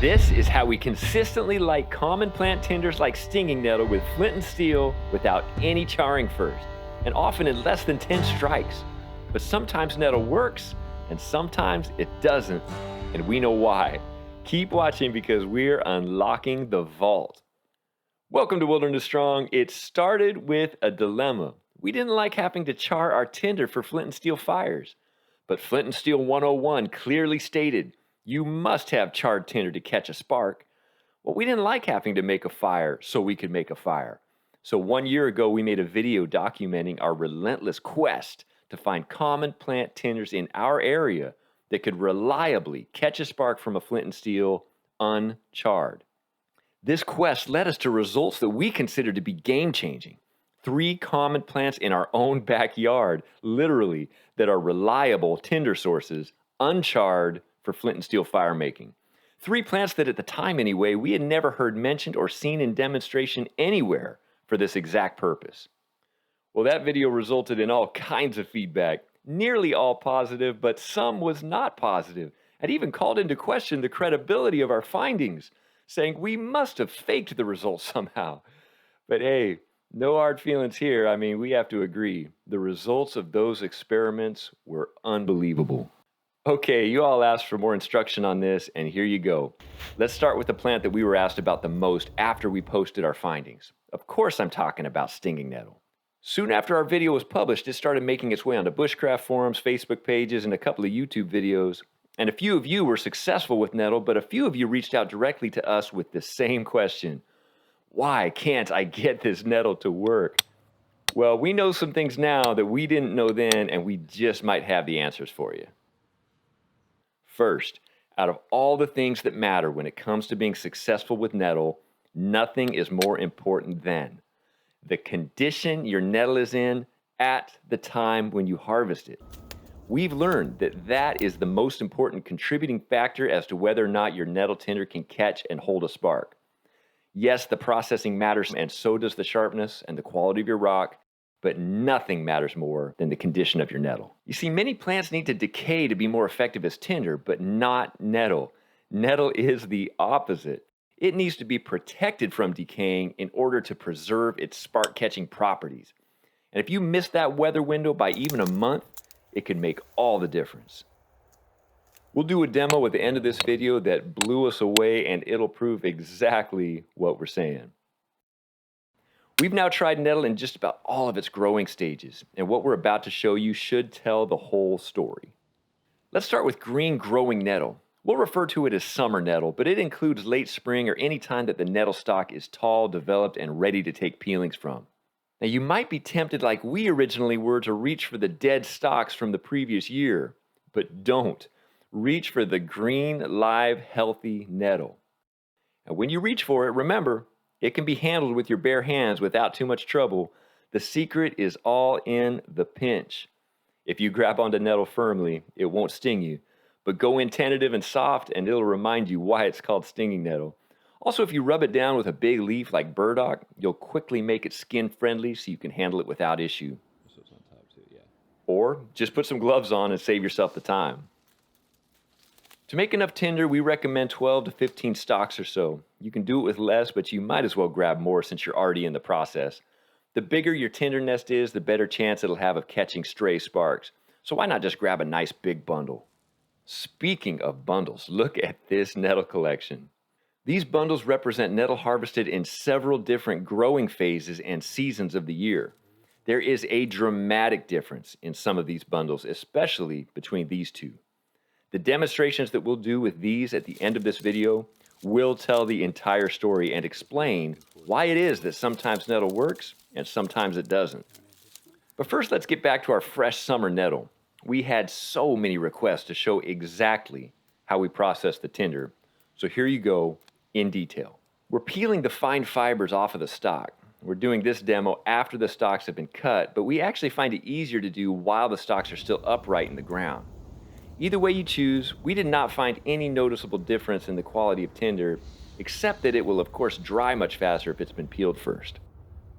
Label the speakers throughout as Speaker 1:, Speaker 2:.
Speaker 1: This is how we consistently light common plant tinders like stinging nettle with flint and steel without any charring first, and often in less than 10 strikes. But sometimes nettle works, and sometimes it doesn't, and we know why. Keep watching because we're unlocking the vault. Welcome to Wilderness Strong. It started with a dilemma. We didn't like having to char our tinder for Flint and Steel Fires, but Flint and Steel 101 clearly stated, you must have charred tinder to catch a spark. Well, we didn't like having to make a fire so we could make a fire. So 1 year ago, we made a video documenting our relentless quest to find common plant tinders in our area that could reliably catch a spark from a flint and steel uncharred. This quest led us to results that we consider to be game-changing. 3 common plants in our own backyard, literally, that are reliable tinder sources, uncharred, for flint and steel fire making. 3 plants that at the time anyway, we had never heard mentioned or seen in demonstration anywhere for this exact purpose. Well, that video resulted in all kinds of feedback, nearly all positive, but some was not positive, and even called into question the credibility of our findings, saying we must have faked the results somehow. But hey, no hard feelings here. I mean, we have to agree. The results of those experiments were unbelievable. Okay, you all asked for more instruction on this, and here you go. Let's start with the plant that we were asked about the most after we posted our findings. Of course, I'm talking about stinging nettle. Soon after our video was published, it started making its way onto bushcraft forums, Facebook pages, and a couple of YouTube videos. And a few of you were successful with nettle, but a few of you reached out directly to us with the same question. Why can't I get this nettle to work? Well, we know some things now that we didn't know then, and we just might have the answers for you. First, out of all the things that matter when it comes to being successful with nettle, nothing is more important than the condition your nettle is in at the time when you harvest it. We've learned that that is the most important contributing factor as to whether or not your nettle tinder can catch and hold a spark. Yes, the processing matters, and so does the sharpness and the quality of your rock, but nothing matters more than the condition of your nettle. You see, many plants need to decay to be more effective as tinder, but not nettle. Nettle is the opposite. It needs to be protected from decaying in order to preserve its spark-catching properties. And if you miss that weather window by even a month, it could make all the difference. We'll do a demo at the end of this video that blew us away, and it'll prove exactly what we're saying. We've now tried nettle in just about all of its growing stages, and what we're about to show you should tell the whole story. Let's start with green growing nettle. We'll refer to it as summer nettle, but it includes late spring or any time that the nettle stalk is tall, developed, and ready to take peelings from. Now you might be tempted like we originally were to reach for the dead stalks from the previous year, but don't. Reach for the green, live, healthy nettle. And when you reach for it, remember, it can be handled with your bare hands without too much trouble. The secret is all in the pinch. If you grab onto nettle firmly, it won't sting you, but go in tentative and soft and it'll remind you why it's called stinging nettle. Also, if you rub it down with a big leaf like burdock, you'll quickly make it skin friendly so you can handle it without issue.
Speaker 2: So it's on top too, yeah.
Speaker 1: Or just put some gloves on and save yourself the time. To make enough tinder, we recommend 12 to 15 stalks or so. You can do it with less, but you might as well grab more since you're already in the process. The bigger your tinder nest is, the better chance it'll have of catching stray sparks. So why not just grab a nice big bundle? Speaking of bundles, look at this nettle collection. These bundles represent nettle harvested in several different growing phases and seasons of the year. There is a dramatic difference in some of these bundles, especially between these two. The demonstrations that we'll do with these at the end of this video will tell the entire story and explain why it is that sometimes nettle works and sometimes it doesn't. But first, let's get back to our fresh summer nettle. We had so many requests to show exactly how we process the tinder, so here you go in detail. We're peeling the fine fibers off of the stalk. We're doing this demo after the stalks have been cut, but we actually find it easier to do while the stalks are still upright in the ground. Either way you choose, we did not find any noticeable difference in the quality of tinder, except that it will of course dry much faster if it's been peeled first.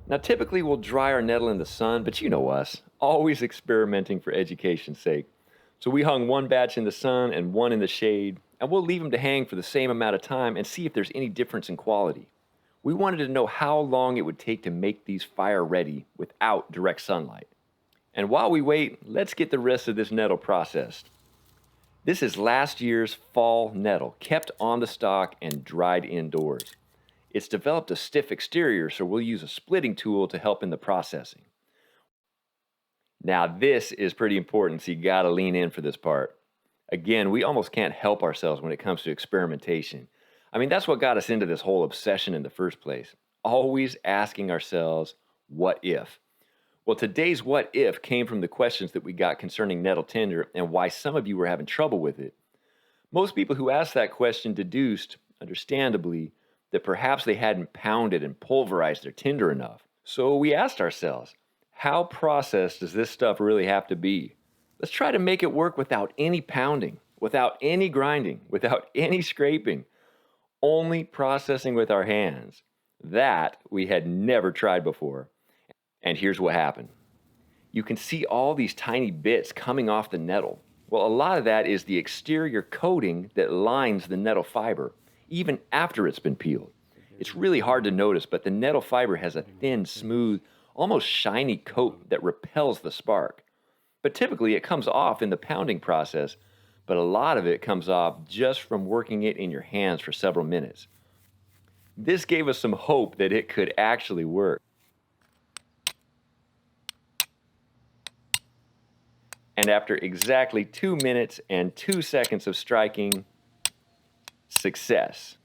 Speaker 1: Now typically we'll dry our nettle in the sun, but you know us, always experimenting for education's sake. So we hung one batch in the sun and one in the shade, and we'll leave them to hang for the same amount of time and see if there's any difference in quality. We wanted to know how long it would take to make these fire ready without direct sunlight. And while we wait, let's get the rest of this nettle processed. This is last year's fall nettle, kept on the stalk and dried indoors. It's developed a stiff exterior, so we'll use a splitting tool to help in the processing. Now this is pretty important, so you gotta lean in for this part. Again, we almost can't help ourselves when it comes to experimentation. I mean, that's what got us into this whole obsession in the first place. Always asking ourselves, what if? Well, today's what if came from the questions that we got concerning nettle tinder and why some of you were having trouble with it. Most people who asked that question deduced, understandably, that perhaps they hadn't pounded and pulverized their tinder enough. So we asked ourselves, how processed does this stuff really have to be? Let's try to make it work without any pounding, without any grinding, without any scraping, only processing with our hands. That we had never tried before. And here's what happened. You can see all these tiny bits coming off the nettle. Well, a lot of that is the exterior coating that lines the nettle fiber, even after it's been peeled. It's really hard to notice, but the nettle fiber has a thin, smooth, almost shiny coat that repels the spark. But typically it comes off in the pounding process, but a lot of it comes off just from working it in your hands for several minutes. This gave us some hope that it could actually work. And after exactly 2 minutes and 2 seconds of striking, success.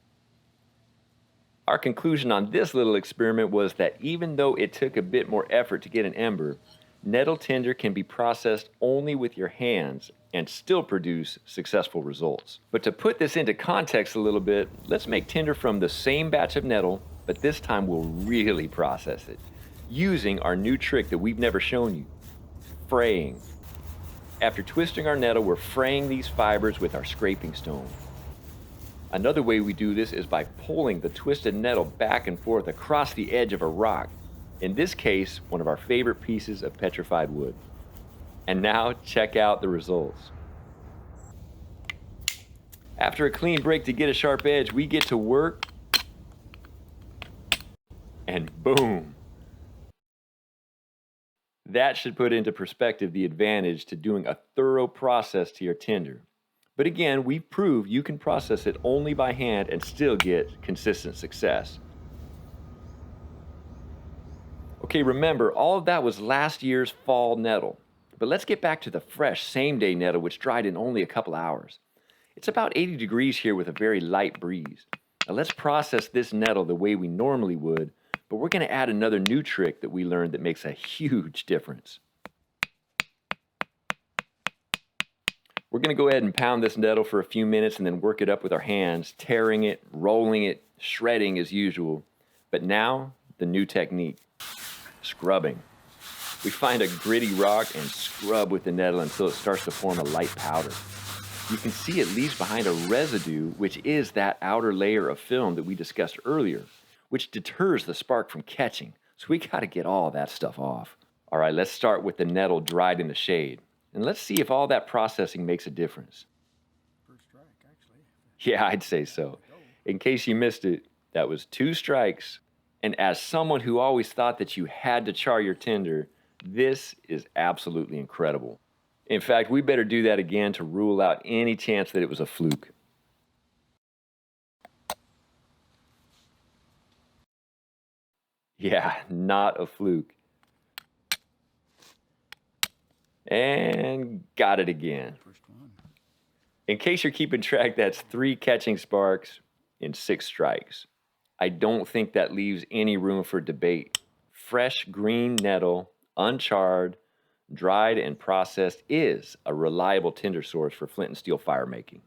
Speaker 1: Our conclusion on this little experiment was that even though it took a bit more effort to get an ember, nettle tinder can be processed only with your hands and still produce successful results. But to put this into context a little bit, let's make tinder from the same batch of nettle, but this time we'll really process it, using our new trick that we've never shown you, fraying. After twisting our nettle, we're fraying these fibers with our scraping stone. Another way we do this is by pulling the twisted nettle back and forth across the edge of a rock, in this case, one of our favorite pieces of petrified wood. And now check out the results. After a clean break to get a sharp edge, we get to work, and boom. That should put into perspective the advantage to doing a thorough process to your tinder. But again, we've proved you can process it only by hand and still get consistent success. Okay, remember, all of that was last year's fall nettle. But let's get back to the fresh same-day nettle, which dried in only a couple hours. It's about 80 degrees here with a very light breeze. Now let's process this nettle the way we normally would, but we're going to add another new trick that we learned that makes a huge difference. We're going to go ahead and pound this nettle for a few minutes and then work it up with our hands, tearing it, rolling it, shredding as usual. But now, the new technique, scrubbing. We find a gritty rock and scrub with the nettle until it starts to form a light powder. You can see it leaves behind a residue, which is that outer layer of film that we discussed earlier, which deters the spark from catching. So we got to get all that stuff off. All right, let's start with the nettle dried in the shade. And let's see if all that processing makes a difference.
Speaker 2: First strike, actually.
Speaker 1: Yeah, I'd say so. In case you missed it, that was 2 strikes. And as someone who always thought that you had to char your tinder, this is absolutely incredible. In fact, we better do that again to rule out any chance that it was a fluke. Yeah, not a fluke. And got it again.
Speaker 2: First one.
Speaker 1: In case you're keeping track, that's 3 catching sparks in 6 strikes. I don't think that leaves any room for debate. Fresh green nettle, uncharred, dried and processed is a reliable tinder source for flint and steel fire making.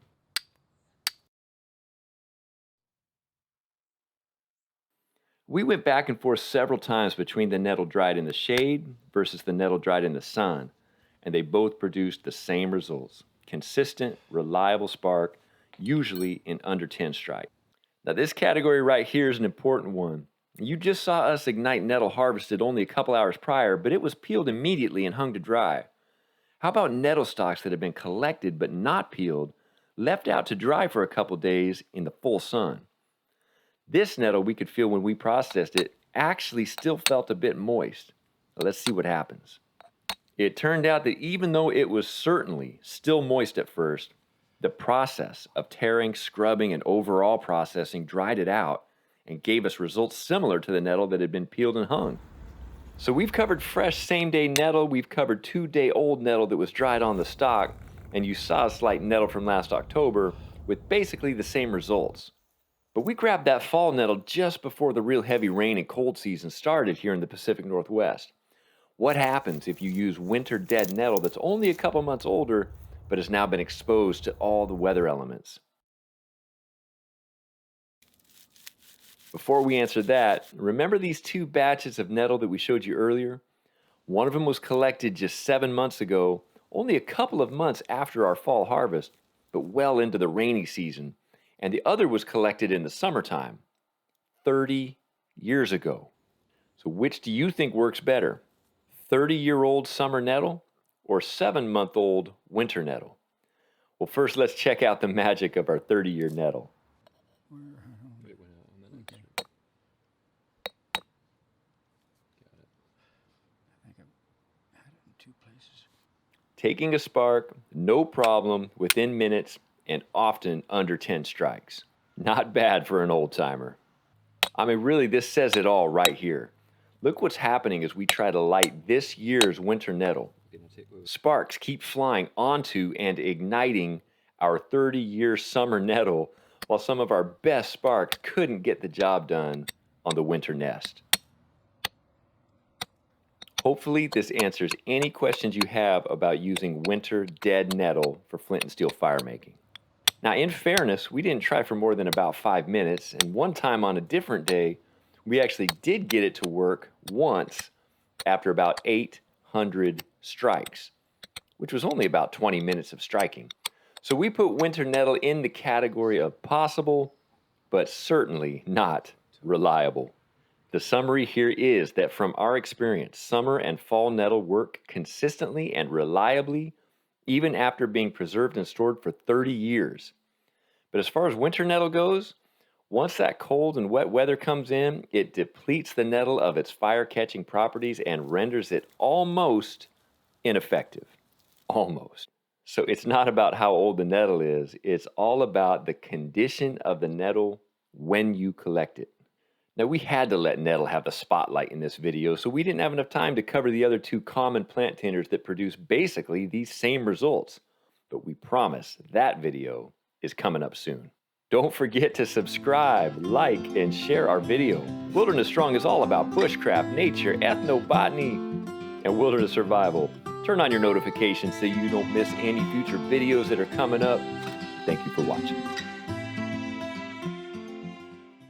Speaker 1: We went back and forth several times between the nettle dried in the shade versus the nettle dried in the sun, and they both produced the same results. Consistent, reliable spark, usually in under 10 strikes. Now this category right here is an important one. You just saw us ignite nettle harvested only a couple hours prior, but it was peeled immediately and hung to dry. How about nettle stalks that have been collected but not peeled, left out to dry for a couple days in the full sun. This nettle we could feel when we processed it actually still felt a bit moist. So let's see what happens. It turned out that even though it was certainly still moist at first, the process of tearing, scrubbing, and overall processing dried it out and gave us results similar to the nettle that had been peeled and hung. So we've covered fresh same-day nettle, we've covered 2-day-old nettle that was dried on the stalk, and you saw a slight nettle from last October with basically the same results. But we grabbed that fall nettle just before the real heavy rain and cold season started here in the Pacific Northwest. What happens if you use winter dead nettle that's only a couple months older but has now been exposed to all the weather elements? Before we answer that, remember these 2 batches of nettle that we showed you earlier? One of them was collected just 7 months ago, only a couple of months after our fall harvest, but well into the rainy season, and the other was collected in the summertime, 30 years ago. So which do you think works better, 30-year-old summer nettle or 7-month-old winter nettle? Well, first let's check out the magic of our 30-year nettle. Taking a spark, no problem, within minutes, and often under 10 strikes. Not bad for an old-timer. I mean, really, this says it all right here. Look what's happening as we try to light this year's winter nettle. Sparks keep flying onto and igniting our 30-year summer nettle, while some of our best sparks couldn't get the job done on the winter nest. Hopefully this answers any questions you have about using winter dead nettle for flint and steel fire making. Now, in fairness, we didn't try for more than about 5 minutes, and one time on a different day, we actually did get it to work once after about 800 strikes, which was only about 20 minutes of striking. So we put winter nettle in the category of possible, but certainly not reliable. The summary here is that from our experience, summer and fall nettle work consistently and reliably, even after being preserved and stored for 30 years. But as far as winter nettle goes, once that cold and wet weather comes in, it depletes the nettle of its fire-catching properties and renders it almost ineffective. Almost. So it's not about how old the nettle is, it's all about the condition of the nettle when you collect it. Now, we had to let nettle have the spotlight in this video, so we didn't have enough time to cover the other 2 common plant tinders that produce basically these same results. But we promise that video is coming up soon. Don't forget to subscribe, like, and share our video. Wilderness Strong is all about bushcraft, nature, ethnobotany, and wilderness survival. Turn on your notifications so you don't miss any future videos that are coming up. Thank you for watching.